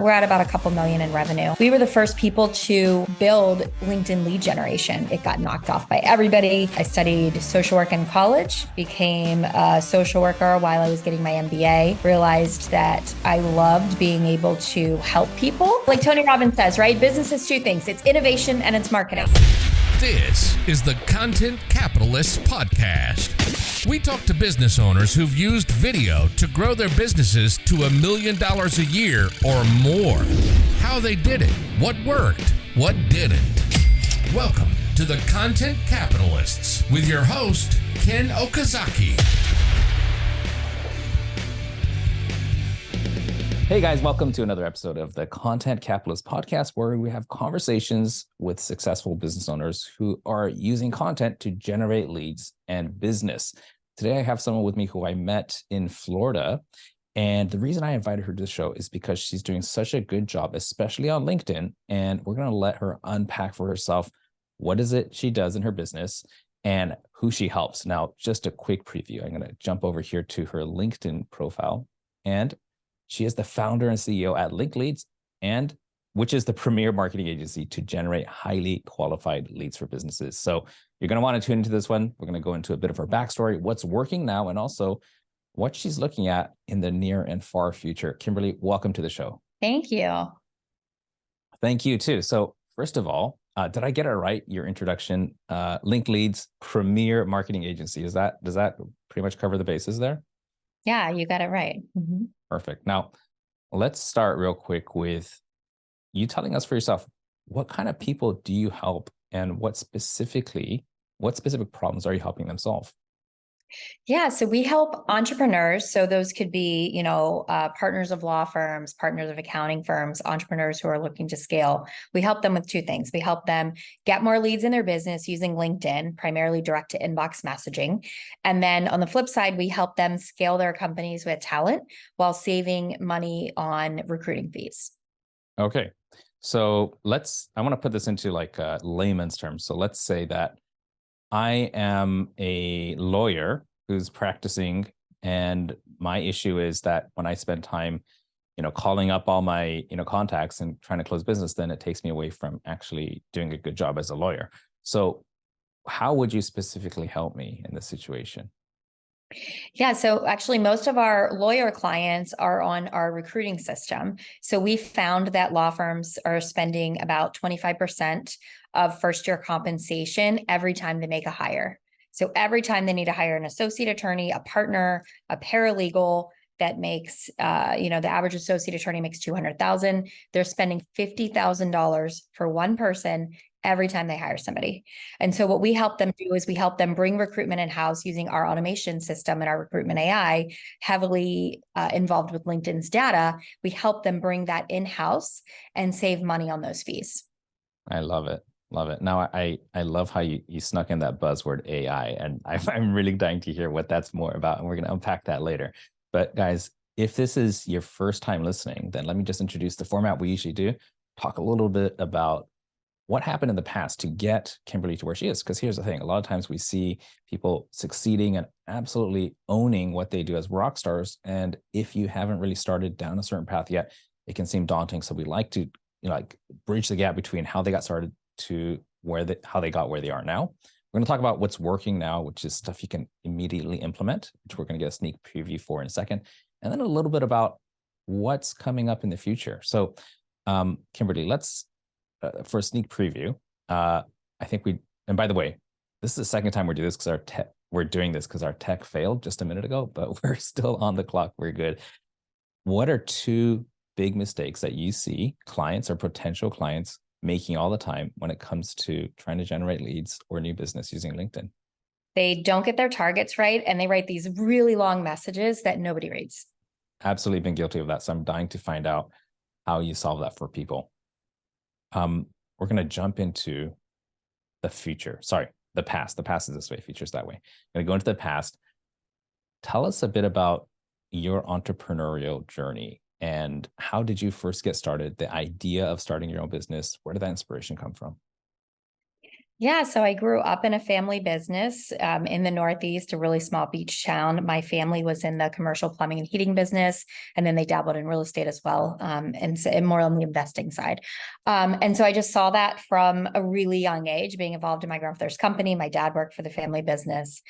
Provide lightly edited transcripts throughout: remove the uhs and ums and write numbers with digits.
we're at about a couple million in revenue. We were the first people to build LinkedIn lead generation. It got knocked off by everybody. I studied social work in college, became a social worker while I was getting my MBA, realized that I loved being able to help people. Like Tony Robbins says, right? Business is two things. It's innovation and it's marketing. This is the Content Capitalists Podcast. We talk to business owners who've used video to grow their businesses to $1 million a year or more. How they did it, what worked, what didn't. Welcome to the Content Capitalists with your host, Ken Okazaki. Hey guys, welcome to another episode of the Content Capitalist Podcast, where we have conversations with successful business owners who are using content to generate leads and business. Today, I have someone with me who I met in Florida. And the reason I invited her to the show is because she's doing such a good job, especially on LinkedIn. And we're going to let her unpack for herself what is it she does in her business and who she helps. Now, just a quick preview. I'm going to jump over here to her LinkedIn profile. And she is the founder and CEO at LinkLeads, and which is the premier marketing agency to generate highly qualified leads for businesses. So you're going to want to tune into this one. We're going to go into a bit of her backstory, what's working now, and also what she's looking at in the near and far future. Kimberly, welcome to the show. Thank you. Thank you too. So first of all, did I get it right? Your introduction, LinkLeads, premier marketing agency. Does that pretty much cover the bases there? Yeah, you got it right. Mm-hmm. Perfect. Now, let's start real quick with you telling us for yourself, what kind of people do you help and what specific problems are you helping them solve? Yeah, so we help entrepreneurs. So those could be, partners of law firms, partners of accounting firms, entrepreneurs who are looking to scale. We help them with two things. We help them get more leads in their business using LinkedIn, primarily direct to inbox messaging. And then on the flip side, we help them scale their companies with talent while saving money on recruiting fees. Okay. So I want to put this into like layman's terms. So let's say that I am a lawyer who's practicing, and my issue is that when I spend time, calling up all my, contacts and trying to close business, then it takes me away from actually doing a good job as a lawyer. So how would you specifically help me in this situation? Yeah, so actually most of our lawyer clients are on our recruiting system. So we found that law firms are spending about 25% of first-year compensation every time they make a hire. So every time they need to hire an associate attorney, a partner, a paralegal that makes, the average associate attorney makes $200,000. They're spending $50,000 for one person every time they hire somebody. And so what we help them do is we help them bring recruitment in-house using our automation system and our recruitment AI, heavily involved with LinkedIn's data. We help them bring that in-house and save money on those fees. I love it. Love it. Now, I love how you snuck in that buzzword AI, and I'm really dying to hear what that's more about, and we're going to unpack that later. But guys, if this is your first time listening, then let me just introduce the format we usually do, talk a little bit about what happened in the past to get Kimberly to where she is. Because here's the thing, a lot of times we see people succeeding and absolutely owning what they do as rock stars. And if you haven't really started down a certain path yet, it can seem daunting. So we like to bridge the gap between how they got started to how they got where they are now. We're going to talk about what's working now, which is stuff you can immediately implement, which we're going to get a sneak preview for in a second. And then a little bit about what's coming up in the future. So Kimberly, let's for a sneak preview, I think and by the way, this is the second time we're doing this because our tech failed just a minute ago, but we're still on the clock. We're good. What are two big mistakes that you see clients or potential clients making all the time when it comes to trying to generate leads or new business using LinkedIn? They don't get their targets right, and they write these really long messages that nobody reads. Absolutely been guilty of that. So I'm dying to find out how you solve that for people. We're going to jump into the future. Sorry, the past. The past is this way, future's that way. I'm going to go into the past. Tell us a bit about your entrepreneurial journey and how did you first get started? The idea of starting your own business, where did that inspiration come from? Yeah, so I grew up in a family business in the Northeast, a really small beach town. My family was in the commercial plumbing and heating business, and then they dabbled in real estate as well, and more on the investing side. And so I just saw that from a really young age, being involved in my grandfather's company. My dad worked for the family business.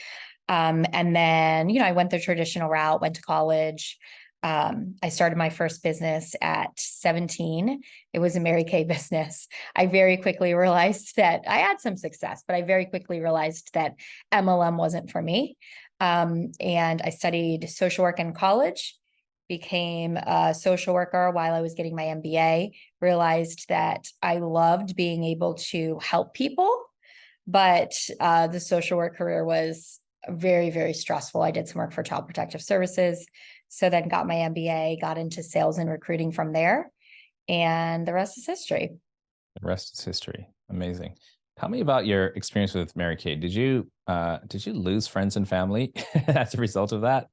And then, I went the traditional route, went to college. I started my first business at 17. It was a Mary Kay business. I very quickly realized that I had some success, but I very quickly realized that MLM wasn't for me. And I studied social work in college, became a social worker while I was getting my MBA, realized that I loved being able to help people, but the social work career was very, very stressful. I did some work for Child Protective Services. So then got my MBA, got into sales and recruiting from there. And the rest is history. The rest is history. Amazing. Tell me about your experience with Mary Kay. Did you lose friends and family as a result of that?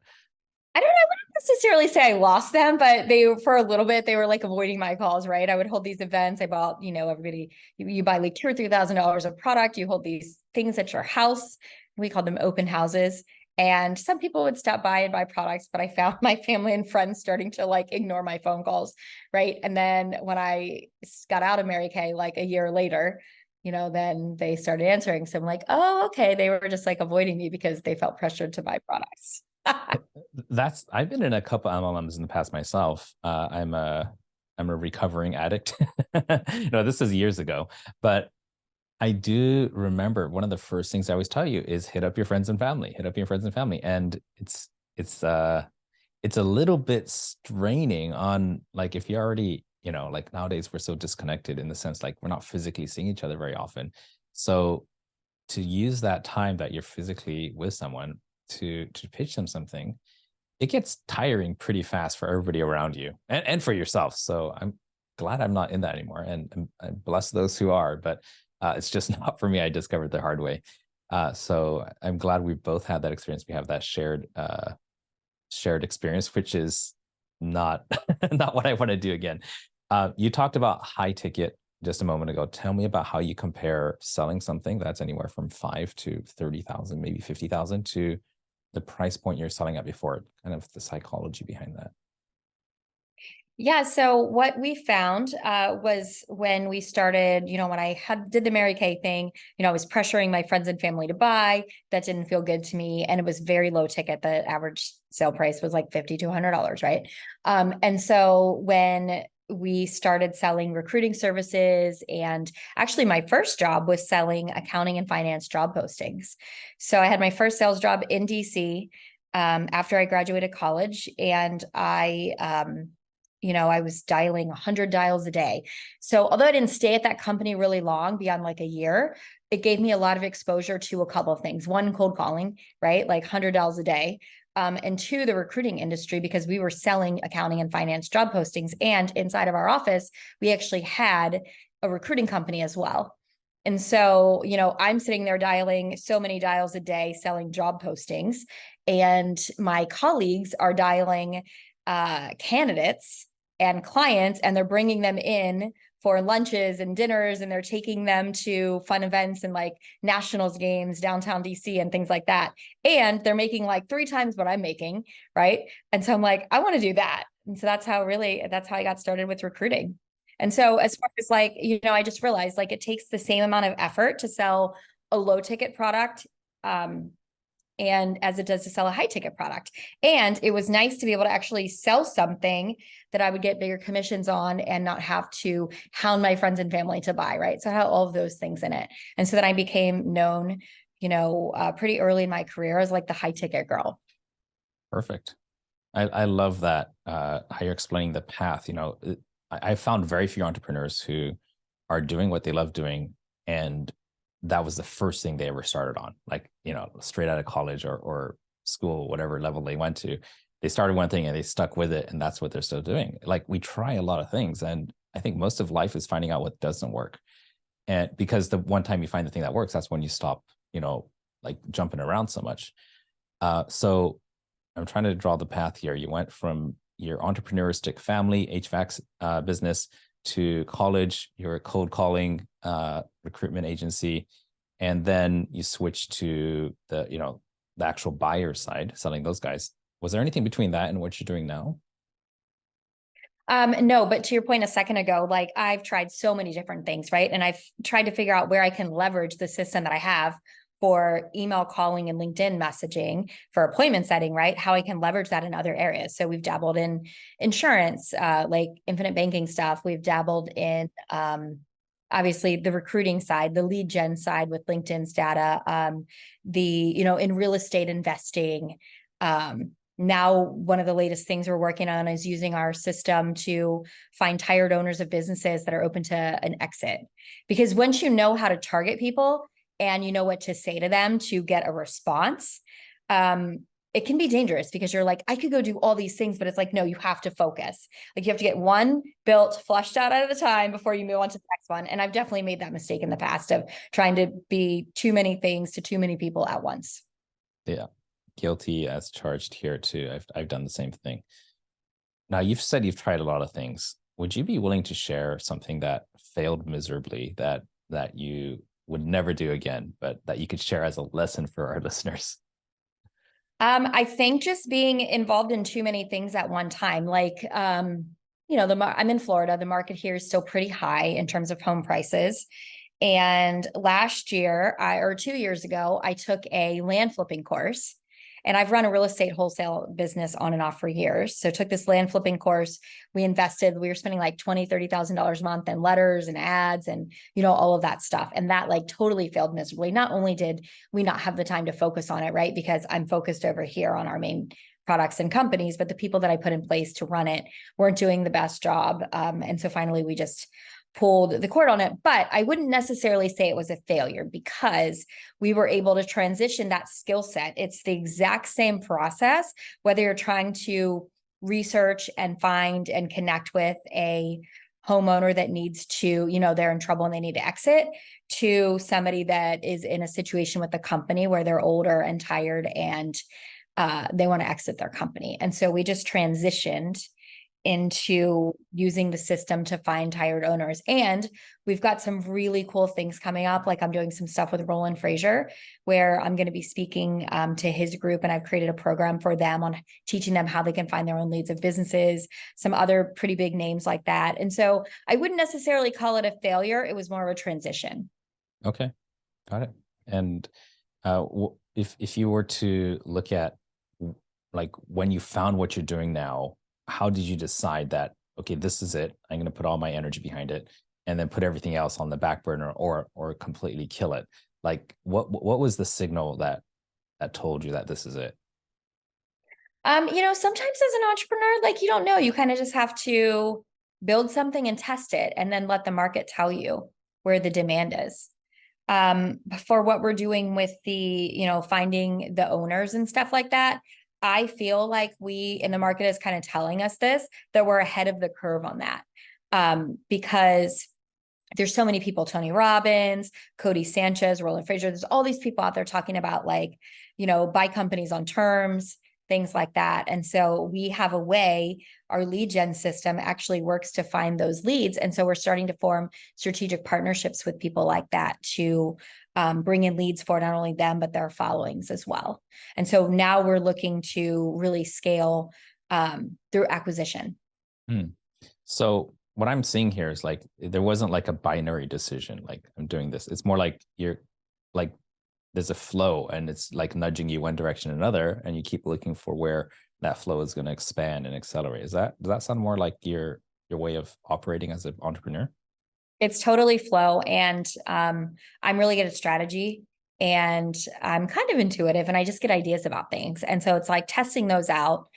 I don't know, I wouldn't necessarily say I lost them, but for a little bit, they were like avoiding my calls, right? I would hold these events. I bought, everybody, you buy like $2,000 or $3,000 of product. You hold these things at your house. We called them open houses. And some people would stop by and buy products, but I found my family and friends starting to like ignore my phone calls, right? And then when I got out of Mary Kay, like a year later, then they started answering. So I'm like, oh, okay. They were just like avoiding me because they felt pressured to buy products. I've been in a couple MLMs in the past myself. I'm a recovering addict. This is years ago, but I do remember one of the first things I always tell you is hit up your friends and family, hit up your friends and family. And it's a little bit straining on, like, if you already, like nowadays we're so disconnected in the sense, like, we're not physically seeing each other very often. So to use that time that you're physically with someone to pitch them something, it gets tiring pretty fast for everybody around you and for yourself. So I'm glad I'm not in that anymore. And I bless those who are, but it's just not for me. I discovered the hard way. So I'm glad we both had that experience. We have that shared experience, which is not not what I want to do again. You talked about high ticket just a moment ago. Tell me about how you compare selling something that's anywhere from 5 to 30,000, maybe 50,000, to the price point you're selling at before, kind of the psychology behind that. Yeah. So what we found was when we started, when I did the Mary Kay thing, I was pressuring my friends and family to buy. That didn't feel good to me. And it was very low ticket. The average sale price was like $50 to $100, right? And so when we started selling recruiting services, and actually my first job was selling accounting and finance job postings. So I had my first sales job in DC after I graduated college, and I was dialing 100 dials a day. So although I didn't stay at that company really long, beyond like a year, it gave me a lot of exposure to a couple of things. One, cold calling, right? Like 100 dials a day. And two, the recruiting industry, because we were selling accounting and finance job postings. And inside of our office, we actually had a recruiting company as well. And so, I'm sitting there dialing so many dials a day, selling job postings, and my colleagues are dialing candidates and clients, and they're bringing them in for lunches and dinners, and they're taking them to fun events and like nationals games downtown DC and things like that. And they're making like 3 times what I'm making, right? And so I'm like, I want to do that. And so that's how I got started with recruiting. And so as far as like, I just realized like it takes the same amount of effort to sell a low ticket product and as it does to sell a high ticket product. And it was nice to be able to actually sell something that I would get bigger commissions on and not have to hound my friends and family to buy, right? So I had all of those things in it. And so then I became known, pretty early in my career as like the high ticket girl. Perfect. I love that, how you're explaining the path. I found very few entrepreneurs who are doing what they love doing, and that was the first thing they ever started on, like, straight out of college or school, whatever level they went to. They started one thing and they stuck with it, and that's what they're still doing. Like, we try a lot of things, and I think most of life is finding out what doesn't work. And because the one time you find the thing that works, that's when you stop, like jumping around so much. So I'm trying to draw the path here. You went from your entrepreneuristic family HVAC business to college, your cold calling recruitment agency, and then you switch to the actual buyer side, selling those guys. Was there anything between that and what you're doing now? No, but to your point a second ago, like I've tried so many different things, right? And I've tried to figure out where I can leverage the system that I have for email calling and LinkedIn messaging for appointment setting, right? How I can leverage that in other areas. So we've dabbled in insurance, like infinite banking stuff. We've dabbled in, obviously the recruiting side, the lead gen side with LinkedIn's data, in real estate investing. Now, one of the latest things we're working on is using our system to find tired owners of businesses that are open to an exit. Because once you know how to target people and you know what to say to them to get a response, it can be dangerous because you're like, I could go do all these things, but it's like, no, you have to focus. Like you have to get one built, flushed out at a time before you move on to the next one. And I've definitely made that mistake in the past of trying to be too many things to too many people at once. Yeah. Guilty as charged here too. I've done the same thing. Now, you've said you've tried a lot of things. Would you be willing to share something that failed miserably that you would never do again, but that you could share as a lesson for our listeners? I think just being involved in too many things at one time, like, I'm in Florida. The market here is still pretty high in terms of home prices. And last year, or 2 years ago, I took a land flipping course. And I've run a real estate wholesale business on and off for years. So took this land flipping course. We were spending like $20,000, $30,000 a month in letters and ads and, all of that stuff. And that like totally failed miserably. Not only did we not have the time to focus on it, right? Because I'm focused over here on our main products and companies, but the people that I put in place to run it weren't doing the best job. And so finally we just pulled the cord on it, but I wouldn't necessarily say it was a failure because we were able to transition that skill set. It's the exact same process, whether you're trying to research and find and connect with a homeowner that needs to, they're in trouble and they need to exit, to somebody that is in a situation with a company where they're older and tired and they want to exit their company. And so we just transitioned into using the system to find tired owners. And we've got some really cool things coming up. Like I'm doing some stuff with Roland Frazier, where I'm going to be speaking to his group. And I've created a program for them on teaching them how they can find their own leads of businesses, some other pretty big names like that. And so I wouldn't necessarily call it a failure. It was more of a transition. Okay. Got it. And if you were to look at like when you found what you're doing now, how did you decide that, okay, this is it, I'm going to put all my energy behind it and then put everything else on the back burner or completely kill it? Like what was the signal that told you that this is it? Sometimes as an entrepreneur, like you don't know, you kind of just have to build something and test it and then let the market tell you where the demand is. For what we're doing with the, finding the owners and stuff like that, I feel like we in the market is kind of telling us that we're ahead of the curve on that. Because there's so many people, Tony Robbins, Cody Sanchez, Roland Frazier, there's all these people out there talking about like, buy companies on terms, things like that. And so we have a way, our lead gen system actually works to find those leads. And so we're starting to form strategic partnerships with people like that to bring in leads for not only them, but their followings as well. And so now we're looking to really scale through acquisition. So what I'm seeing here is like, there wasn't like a binary decision, like I'm doing this. It's more like you're like, there's a flow and it's like nudging you one direction or another, and you keep looking for where that flow is going to expand and accelerate. Does that sound more like your way of operating as an entrepreneur? It's totally flow. And I'm really good at strategy and I'm kind of intuitive and I just get ideas about things. And so it's like testing those out,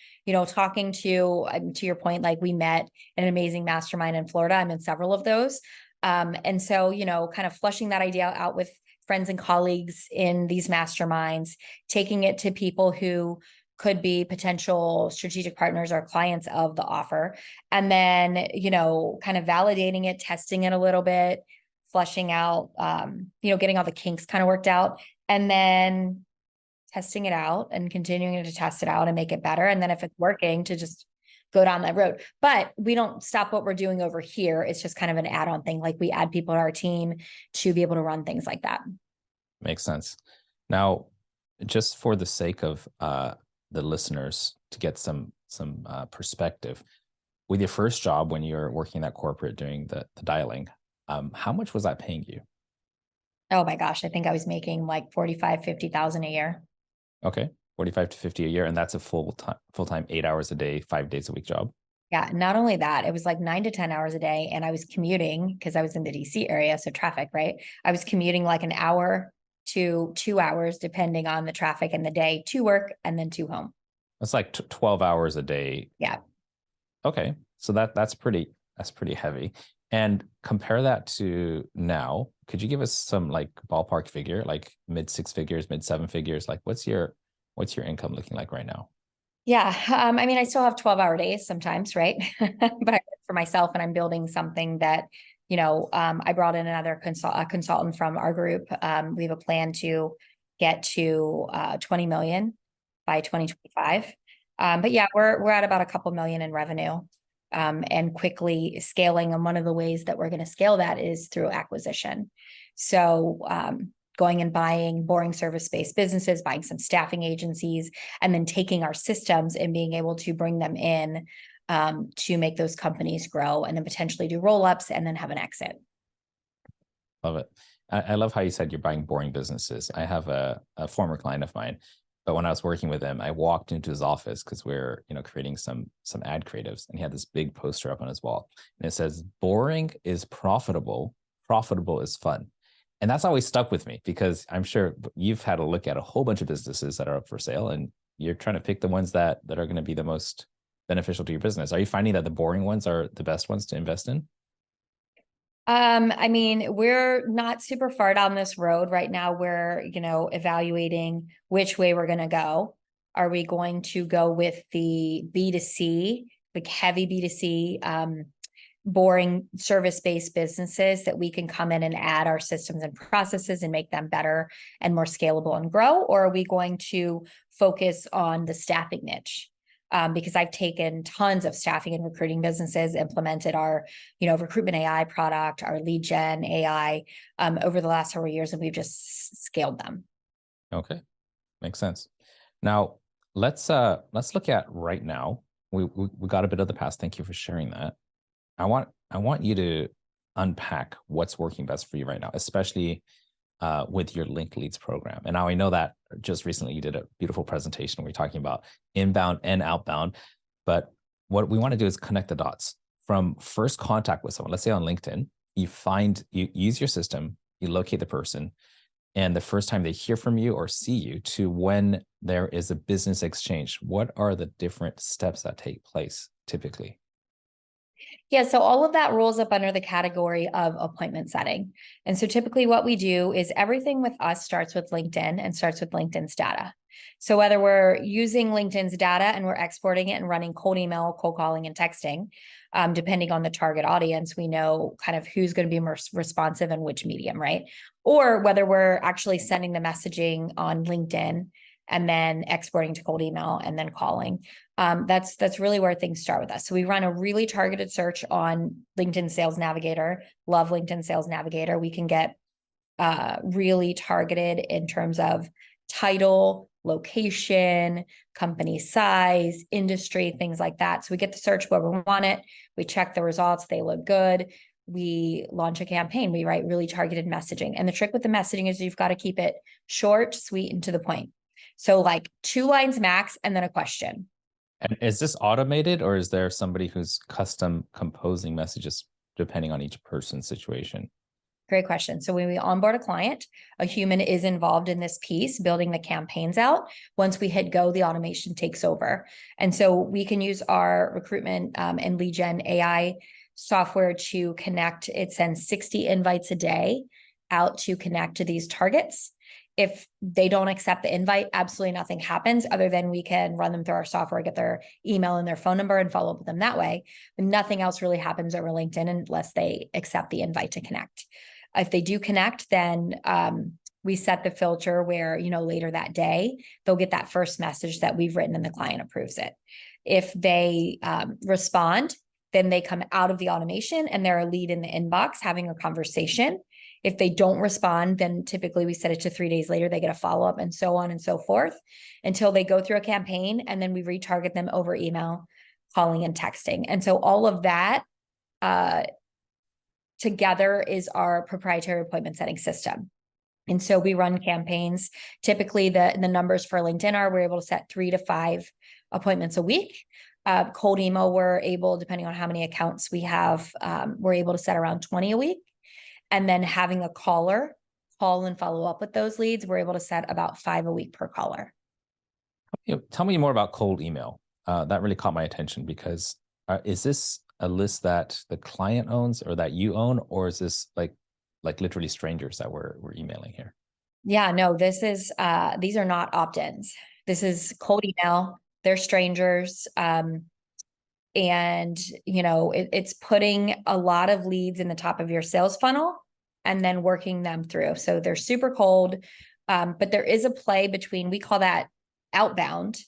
talking to your point, like we met an amazing mastermind in Florida. I'm in several of those. And so, kind of flushing that idea out with friends and colleagues in these masterminds, taking it to people who could be potential strategic partners or clients of the offer. And then, kind of validating it, testing it a little bit, flushing out, getting all the kinks kind of worked out, and then testing it out and continuing to test it out and make it better. And then if it's working, to just go down that road. But we don't stop what we're doing over here. It's just kind of an add-on thing. Like we add people to our team to be able to run things like that. Makes sense. Now, just for the sake of the listeners to get some perspective, with your first job when you're working at corporate doing the dialing, how much was that paying you? Oh my gosh, I think I was making like 45, 50,000 a year. Okay, 45 to 50 a year, and that's a full-time 8 hours a day, 5 days a week job. Yeah, not only that, it was like 9 to 10 hours a day, and I was commuting because I was in the DC area, so traffic, right? I was commuting like an hour to 2 hours, depending on the traffic and the day, to work and then to home. That's like 12 hours a day. Yeah. Okay, so that's pretty heavy. And compare that to now. Could you give us some like ballpark figure, like mid six figures, mid seven figures? Like what's your income looking like right now? Yeah. I mean, I still have 12-hour days sometimes, right? But I work for myself and I'm building something that, I brought in another consultant from our group. We have a plan to get to 20 million by 2025. But yeah, we're at about a couple million in revenue, and quickly scaling. And one of the ways that we're going to scale that is through acquisition. So, going and buying boring service-based businesses, buying some staffing agencies, and then taking our systems and being able to bring them in, to make those companies grow, and then potentially do roll-ups and then have an exit. Love it. I love how you said you're buying boring businesses. I have a former client of mine, but when I was working with him, I walked into his office because we're creating some ad creatives, and he had this big poster up on his wall, and it says, "Boring is profitable. Profitable is fun." And that's always stuck with me because I'm sure you've had a look at a whole bunch of businesses that are up for sale, and you're trying to pick the ones that are going to be the most beneficial to your business. Are you finding that the boring ones are the best ones to invest in? I mean, we're not super far down this road right now. We're, evaluating which way we're going to go. Are we going to go with the B2C, like heavy B2C, boring service-based businesses that we can come in and add our systems and processes and make them better and more scalable and grow? Or are we going to focus on the staffing niche? Because I've taken tons of staffing and recruiting businesses, implemented our, recruitment AI product, our lead gen AI, over the last several years, and we've just scaled them. Okay, makes sense. Now let's look at right now. We got a bit of the past. Thank you for sharing that. I want you to unpack what's working best for you right now, especially with your linked leads program. And now I know that just recently you did a beautiful presentation where you're talking about inbound and outbound, but what we want to do is connect the dots from first contact with someone. Let's say on LinkedIn, you use your system, you locate the person, and the first time they hear from you or see you to when there is a business exchange. What are the different steps that take place typically? Yeah, so all of that rolls up under the category of appointment setting. And so typically what we do is everything with us starts with LinkedIn and starts with LinkedIn's data. So whether we're using LinkedIn's data and we're exporting it and running cold email, cold calling, and texting, depending on the target audience, we know kind of who's going to be more responsive and which medium, right? Or whether we're actually sending the messaging on LinkedIn and then exporting to cold email and then calling. That's really where things start with us. So we run a really targeted search on LinkedIn Sales Navigator. Love LinkedIn Sales Navigator. We can get really targeted in terms of title, location, company size, industry, things like that. So we get the search where we want it. We check the results. They look good. We launch a campaign. We write really targeted messaging. And the trick with the messaging is you've got to keep it short, sweet, and to the point. So like 2 lines max and then a question. And is this automated, or is there somebody who's custom composing messages depending on each person's situation? Great question. So when we onboard a client, a human is involved in this piece, building the campaigns out. Once we hit go, the automation takes over. And so we can use our recruitment and lead gen AI software to connect. It sends 60 invites a day out to connect to these targets. If they don't accept the invite, absolutely nothing happens other than we can run them through our software, get their email and their phone number and follow up with them that way. But nothing else really happens over LinkedIn unless they accept the invite to connect. If they do connect, then we set the filter where, later that day, they'll get that first message that we've written and the client approves it. If they respond, then they come out of the automation and they're a lead in the inbox having a conversation. If they don't respond, then typically we set it to 3 days later, they get a follow-up, and so on and so forth, until they go through a campaign, and then we retarget them over email, calling, and texting. And so all of that together is our proprietary appointment setting system. And so we run campaigns. Typically the numbers for LinkedIn are, we're able to set 3 to 5 appointments a week. Cold email, we're able, depending on how many accounts we have, we're able to set around 20 a week. And then having a caller call and follow up with those leads, we're able to set about 5 a week per caller. Tell me more about cold email. That really caught my attention, because is this a list that the client owns or that you own, or is this like literally strangers that we're emailing here? Yeah, no, this is, these are not opt-ins. This is cold email. They're strangers. And, it's putting a lot of leads in the top of your sales funnel and then working them through. So they're super cold, but there is a play between, we call that outbound.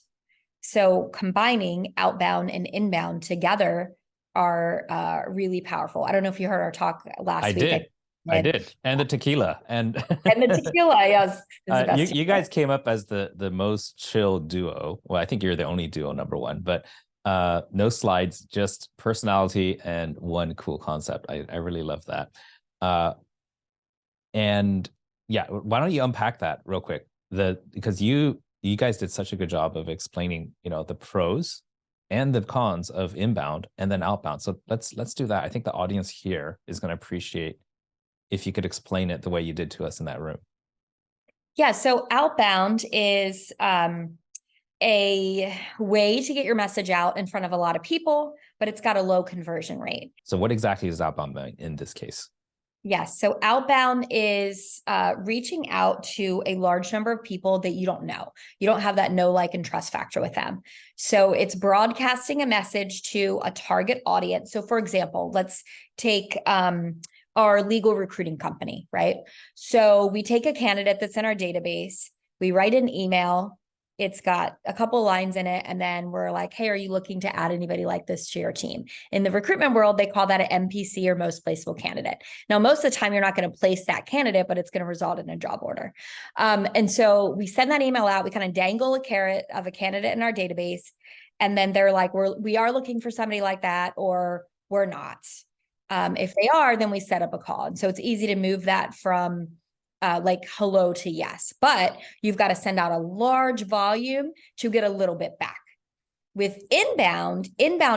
So combining outbound and inbound together are really powerful. I don't know if you heard our talk last week. I did. And the tequila and the tequila, yes. You guys came up as the most chill duo. Well, I think you're the only duo, number one, but no slides, just personality and one cool concept. I really love that. And yeah, why don't you unpack that real quick? Because you guys did such a good job of explaining, the pros and the cons of inbound and then outbound. So let's do that. I think the audience here is going to appreciate if you could explain it the way you did to us in that room. Yeah. So outbound is a way to get your message out in front of a lot of people, but it's got a low conversion rate. So what exactly is outbound in this case? Yes. So outbound is reaching out to a large number of people that you don't know. You don't have that know, like, and trust factor with them. So it's broadcasting a message to a target audience. So for example, let's take our legal recruiting company, right? So we take a candidate that's in our database, we write an email, it's got a couple lines in it, and then we're like, hey, are you looking to add anybody like this to your team? In the recruitment world, they call that an MPC, or most placeable candidate. Now, most of the time, you're not going to place that candidate, but it's going to result in a job order. And so we send that email out, we kind of dangle a carrot of a candidate in our database, and then they're like, we are looking for somebody like that, or we're not. If they are, then we set up a call. And so it's easy to move that from like hello to yes, but you've got to send out a large volume to get a little bit back. With inbound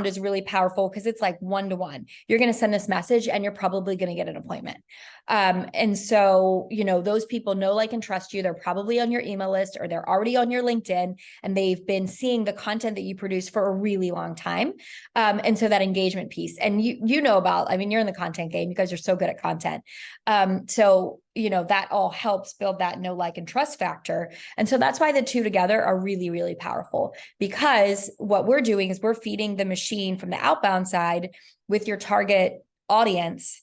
is really powerful because it's like one-to-one. You're going to send this message and you're probably going to get an appointment. And so, those people know, like, and trust you. They're probably on your email list, or they're already on your LinkedIn, and they've been seeing the content that you produce for a really long time. And so that engagement piece, and you're in the content game. You guys are so good at content. So that all helps build that know, like, and trust factor. And so that's why the two together are really, really powerful, because what we're doing is we're feeding the machine from the outbound side with your target audience.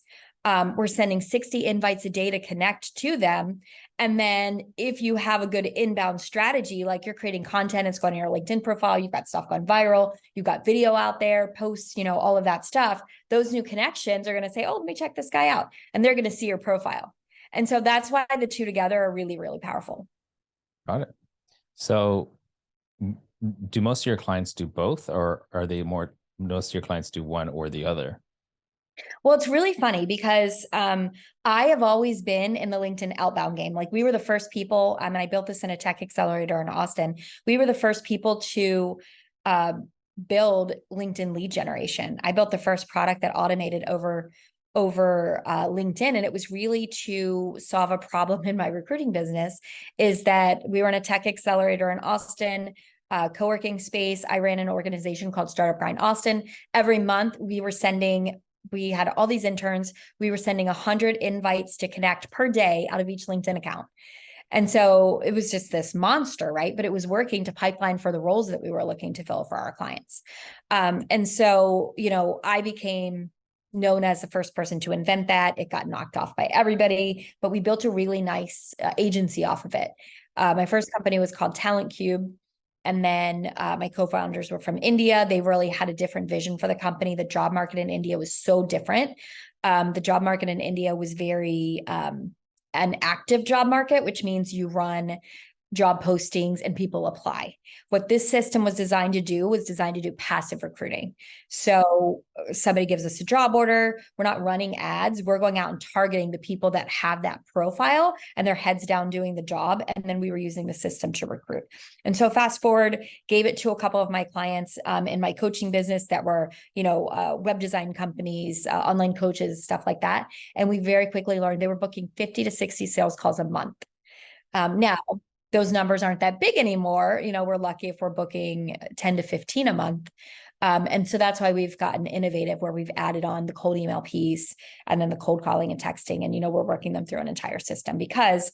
We're sending 60 invites a day to connect to them. And then if you have a good inbound strategy, like you're creating content, it's going on your LinkedIn profile, you've got stuff gone viral, you've got video out there, posts, all of that stuff, those new connections are going to say, oh, let me check this guy out. And they're going to see your profile. And so that's why the two together are really, really powerful. Got it. So do most of your clients do both, or are they most of your clients do one or the other? Well, it's really funny because I have always been in the LinkedIn outbound game. Like, we were the first people, and I built this in a tech accelerator in Austin. We were the first people to build LinkedIn lead generation. I built the first product that automated over LinkedIn. And it was really to solve a problem in my recruiting business, is that we were in a tech accelerator in Austin, co-working space. I ran an organization called Startup Grind Austin. Every month we had all these interns. We were sending 100 invites to connect per day out of each LinkedIn account. And so it was just this monster, right? But it was working to pipeline for the roles that we were looking to fill for our clients. And so, I became known as the first person to invent that. It got knocked off by everybody, but we built a really nice agency off of it. My first company was called Talent Cube. And then my co-founders were from India. They really had a different vision for the company. The job market in India was so different. the job market in India was very an active job market, which means you run job postings and people apply. What this system was designed to do was designed to do passive recruiting. So somebody gives us a job order. We're not running ads. We're going out and targeting the people that have that profile and they're heads down doing the job. And then we were using the system to recruit. And so fast forward, gave it to a couple of my clients in my coaching business that were, web design companies, online coaches, stuff like that. And we very quickly learned they were booking 50 to 60 sales calls a month. Now, those numbers aren't that big anymore. We're lucky if we're booking 10 to 15 a month. And so that's why we've gotten innovative where we've added on the cold email piece and then the cold calling and texting. And, we're working them through an entire system because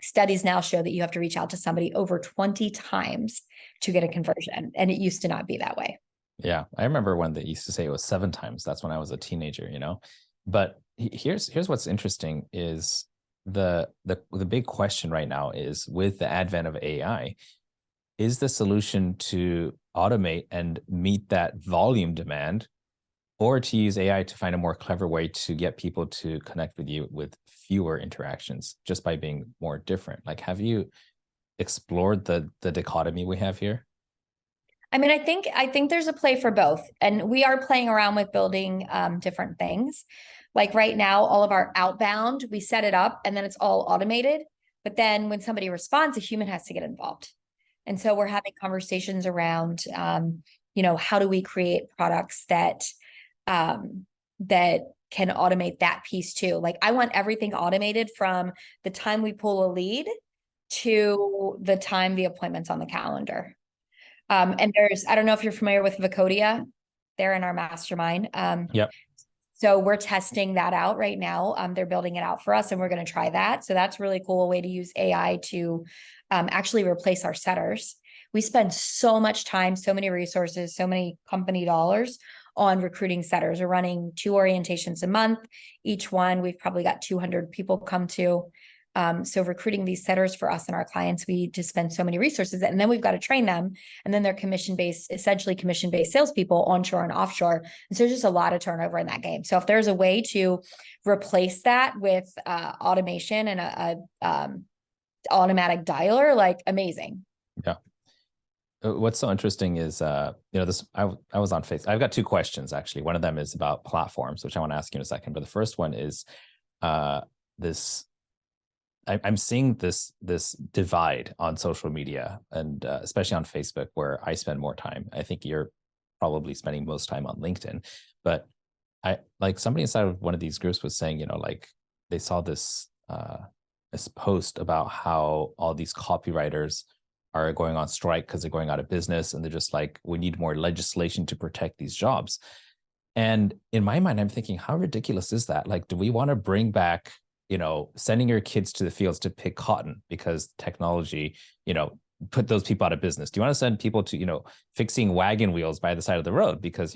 studies now show that you have to reach out to somebody over 20 times to get a conversion. And it used to not be that way. Yeah. I remember when they used to say it was 7 times. That's when I was a teenager, but here's what's interesting is the big question right now is with the advent of AI, is the solution to automate and meet that volume demand, or to use AI to find a more clever way to get people to connect with you with fewer interactions just by being more different? Like, have you explored the dichotomy we have here? I mean, I think there's a play for both, and we are playing around with building different things. Like right now, all of our outbound, we set it up and then it's all automated. But then when somebody responds, a human has to get involved. And so we're having conversations around, how do we create products that that can automate that piece too? Like I want everything automated from the time we pull a lead to the time the appointment's on the calendar. And I don't know if you're familiar with Vacodia. They're in our mastermind. Yep. So we're testing that out right now. They're building it out for us and we're going to try that. So that's really cool, a way to use AI to actually replace our setters. We spend so much time, so many resources, so many company dollars on recruiting setters. We're running 2 orientations a month. Each one, we've probably got 200 people come to. So recruiting these setters for us and our clients, we just spend so many resources, and then we've got to train them. And then they're essentially commission-based salespeople onshore and offshore. And so there's just a lot of turnover in that game. So if there's a way to replace that with automation and a automatic dialer, like amazing. Yeah. What's so interesting is, I was on Facebook. I've got 2 questions actually. One of them is about platforms, which I want to ask you in a second. But the first one is I'm seeing this divide on social media, and especially on Facebook, where I spend more time. I think you're probably spending most time on LinkedIn, but somebody inside of one of these groups was saying, they saw this post about how all these copywriters are going on strike because they're going out of business, and they're just like, we need more legislation to protect these jobs. And in my mind, I'm thinking, how ridiculous is that? Like, do we want to bring back sending your kids to the fields to pick cotton because technology, put those people out of business? Do you want to send people to, fixing wagon wheels by the side of the road because,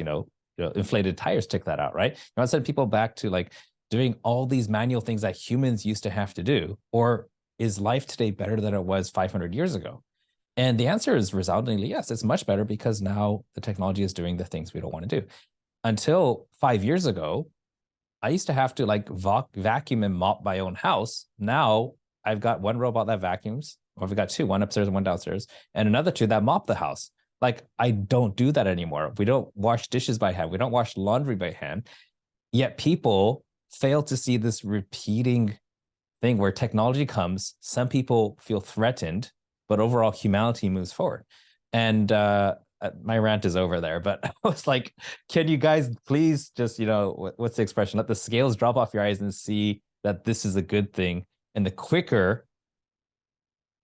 inflated tires took that out, right? You want to send people back to like doing all these manual things that humans used to have to do? Or is life today better than it was 500 years ago? And the answer is resoundingly yes, it's much better because now the technology is doing the things we don't want to do. Until 5 years ago, I used to have to vacuum and mop my own house. Now I've got one robot that vacuums, or we've got 2, one upstairs and one downstairs, and another 2 that mop the house. Like, I don't do that anymore. We don't wash dishes by hand. We don't wash laundry by hand. Yet people fail to see this repeating thing where technology comes, some people feel threatened, but overall humanity moves forward. And my rant is over there, but I was like, can you guys please just, what's the expression? Let the scales drop off your eyes and see that this is a good thing. And the quicker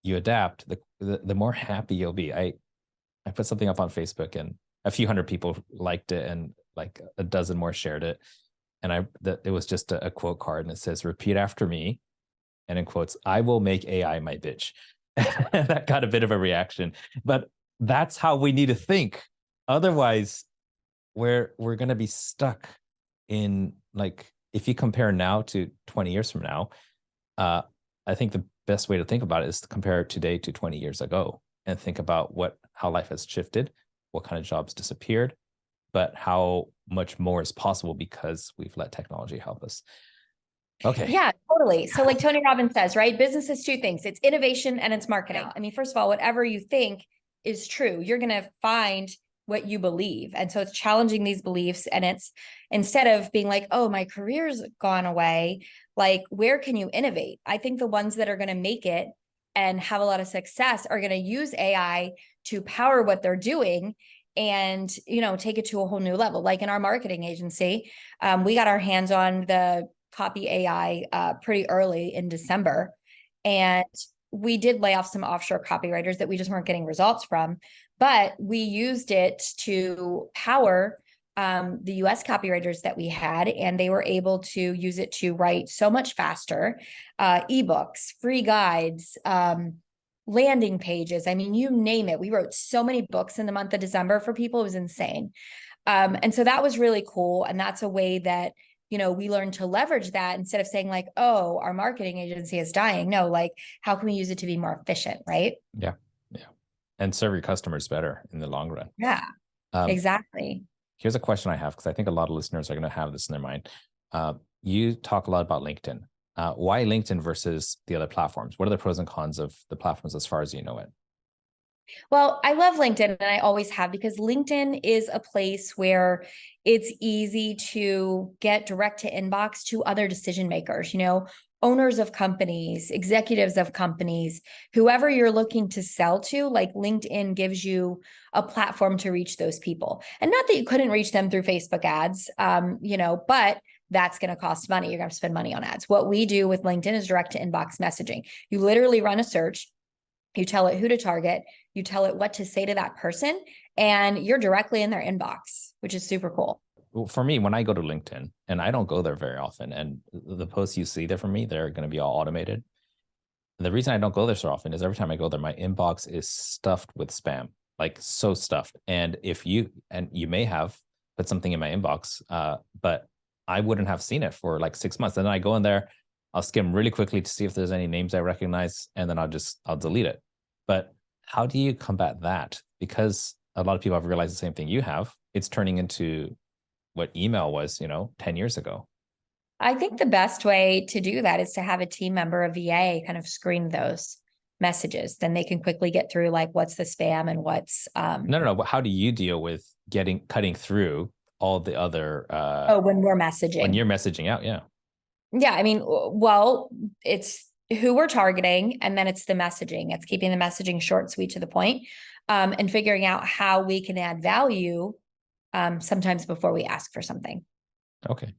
you adapt, the more happy you'll be. I put something up on Facebook and a few hundred people liked it and like a dozen more shared it. And it was just a quote card, and it says, repeat after me. And in quotes, I will make AI my bitch. That got a bit of a reaction, but that's how we need to think. Otherwise, we're going to be stuck in, like, if you compare now to 20 years from now, I think the best way to think about it is to compare today to 20 years ago and think about how life has shifted, what kind of jobs disappeared, but how much more is possible because we've let technology help us. Okay. Yeah, totally. So like Tony Robbins says, right? Business is two things. It's innovation and it's marketing. I mean, first of all, whatever you think is true, you're going to find what you believe. And so it's challenging these beliefs. And it's instead of being like, oh, my career's gone away, like, where can you innovate? I think the ones that are going to make it and have a lot of success are going to use AI to power what they're doing and, take it to a whole new level. Like in our marketing agency, we got our hands on the copy AI pretty early in December. And we did lay off some offshore copywriters that we just weren't getting results from, but we used it to power the US copywriters that we had, and they were able to use it to write so much faster, ebooks, free guides, landing pages. I mean, you name it. We wrote so many books in the month of December for people. It was insane. And so that was really cool. And that's a way that we learned to leverage that instead of saying like, oh, our marketing agency is dying. No, like, how can we use it to be more efficient, right? Yeah. Yeah. And serve your customers better in the long run. Yeah, exactly. Here's a question I have, because I think a lot of listeners are going to have this in their mind. You talk a lot about LinkedIn. Why LinkedIn versus the other platforms? What are the pros and cons of the platforms as far as you know it? Well, I love LinkedIn, and I always have, because LinkedIn is a place where it's easy to get direct to inbox to other decision makers, owners of companies, executives of companies, whoever you're looking to sell to. Like, LinkedIn gives you a platform to reach those people. And not that you couldn't reach them through Facebook ads, but that's going to cost money. You're going to spend money on ads. What we do with LinkedIn is direct to inbox messaging. You literally run a search. You tell it who to target, you tell it what to say to that person, and you're directly in their inbox, which is super cool. Well, for me, when I go to LinkedIn, and I don't go there very often, and the posts you see there from me, they're going to be all automated. And the reason I don't go there so often is every time I go there, my inbox is stuffed with spam, like so stuffed. And you may have put something in my inbox, but I wouldn't have seen it for like 6 months. And then I go in there, I'll skim really quickly to see if there's any names I recognize, and then I'll delete it. But how do you combat that? Because a lot of people have realized the same thing you have. It's turning into what email was, 10 years ago. I think the best way to do that is to have a team member, a VA, kind of screen those messages. Then they can quickly get through like, what's the spam and what's No. But how do you deal with cutting through all the other when we're messaging? When you're messaging out, yeah. Yeah, I mean, well, it's who we're targeting, and then it's the messaging. It's keeping the messaging short, sweet, to the point, and figuring out how we can add value sometimes before we ask for something. Okay,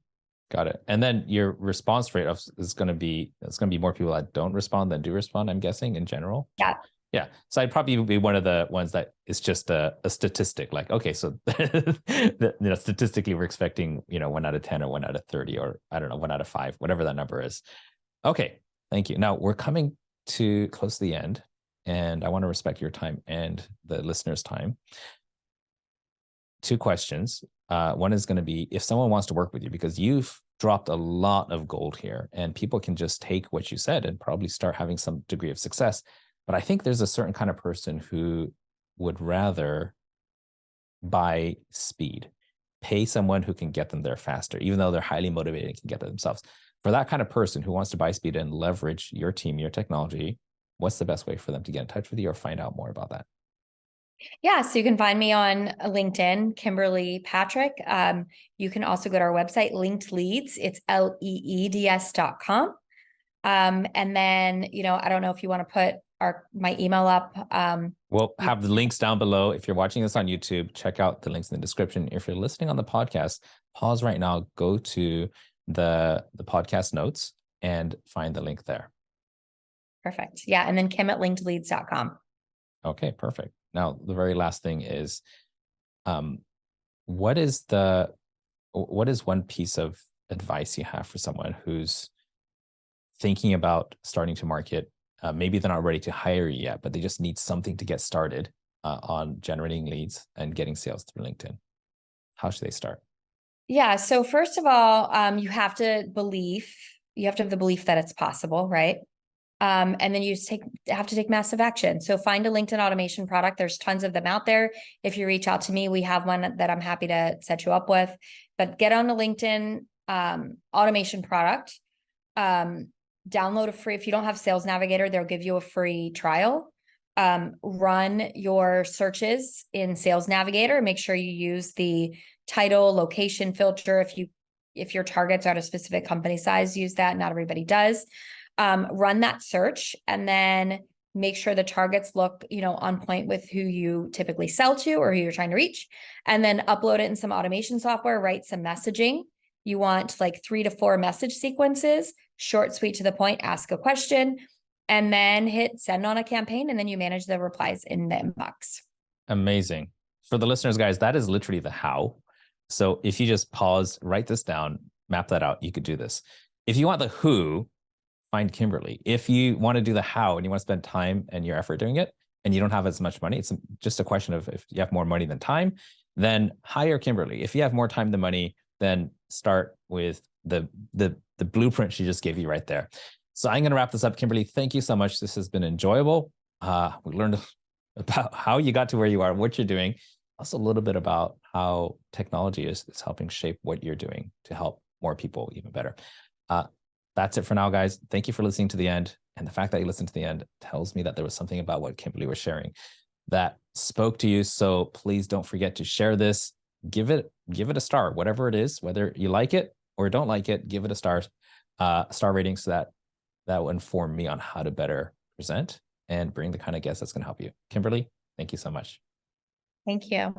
got it. And then your response rate is going to be more people that don't respond than do respond, I'm guessing, in general. Yeah. Yeah. So I'd probably be one of the ones that is just a statistic. Like, okay, so statistically we're expecting 1 out of 10 or 1 out of 30, or I don't know, 1 out of 5, whatever that number is. Okay, thank you. Now we're coming to close to the end, and I want to respect your time and the listeners' time. 2 questions. One is going to be, if someone wants to work with you, because you've dropped a lot of gold here, and people can just take what you said and probably start having some degree of success. But I think there's a certain kind of person who would rather buy speed, pay someone who can get them there faster, even though they're highly motivated and can get there themselves. For that kind of person who wants to buy speed and leverage your team, your technology, what's the best way for them to get in touch with you or find out more about that? Yeah, so you can find me on LinkedIn, Kimberly Patrick. You can also go to our website, Linked Leads. It's leeds.com. And then, I don't know if you want to put my email up. We'll have the links down below. If you're watching this on YouTube, check out the links in the description. If you're listening on the podcast, pause right now, go to the podcast notes and find the link there. Perfect. Yeah. And then Kim@linkedleads.com. Okay, perfect. Now, the very last thing is, what is one piece of advice you have for someone who's thinking about starting to market? Maybe they're not ready to hire you yet, but they just need something to get started on generating leads and getting sales through LinkedIn. How should they start? Yeah. So first of all, you have to have the belief that it's possible, right? And then you just have to take massive action. So find a LinkedIn automation product. There's tons of them out there. If you reach out to me, we have one that I'm happy to set you up with. But get on a LinkedIn automation product. Download a free, if you don't have Sales Navigator, they'll give you a free trial. Run your searches in Sales Navigator. Make sure you use the title, location filter. If your targets are at a specific company size, use that. Not everybody does. Run that search and then make sure the targets look, on point with who you typically sell to or who you're trying to reach. And then upload it in some automation software, write some messaging. You want like 3 to 4 message sequences, short, sweet, to the point, ask a question, and then hit send on a campaign. And then you manage the replies in the inbox. Amazing. For the listeners, guys, that is literally the how. So if you just pause, write this down, map that out, you could do this. If you want the who, find Kimberly. If you want to do the how and you want to spend time and your effort doing it, and you don't have as much money, it's just a question of if you have more money than time, then hire Kimberly. If you have more time than money, then start with the blueprint she just gave you right there. So I'm going to wrap this up. Kimberly, thank you so much. This has been enjoyable. We learned about how you got to where you are, what you're doing, also a little bit about how technology is helping shape what you're doing to help more people even better. That's it for now, guys. Thank you for listening to the end. And the fact that you listened to the end tells me that there was something about what Kimberly was sharing that spoke to you. So please don't forget to share this. Give it a star, whatever it is, whether you like it or don't like it, give it a star rating so that will inform me on how to better present and bring the kind of guest that's going to help you. Kimberly, thank you so much. Thank you.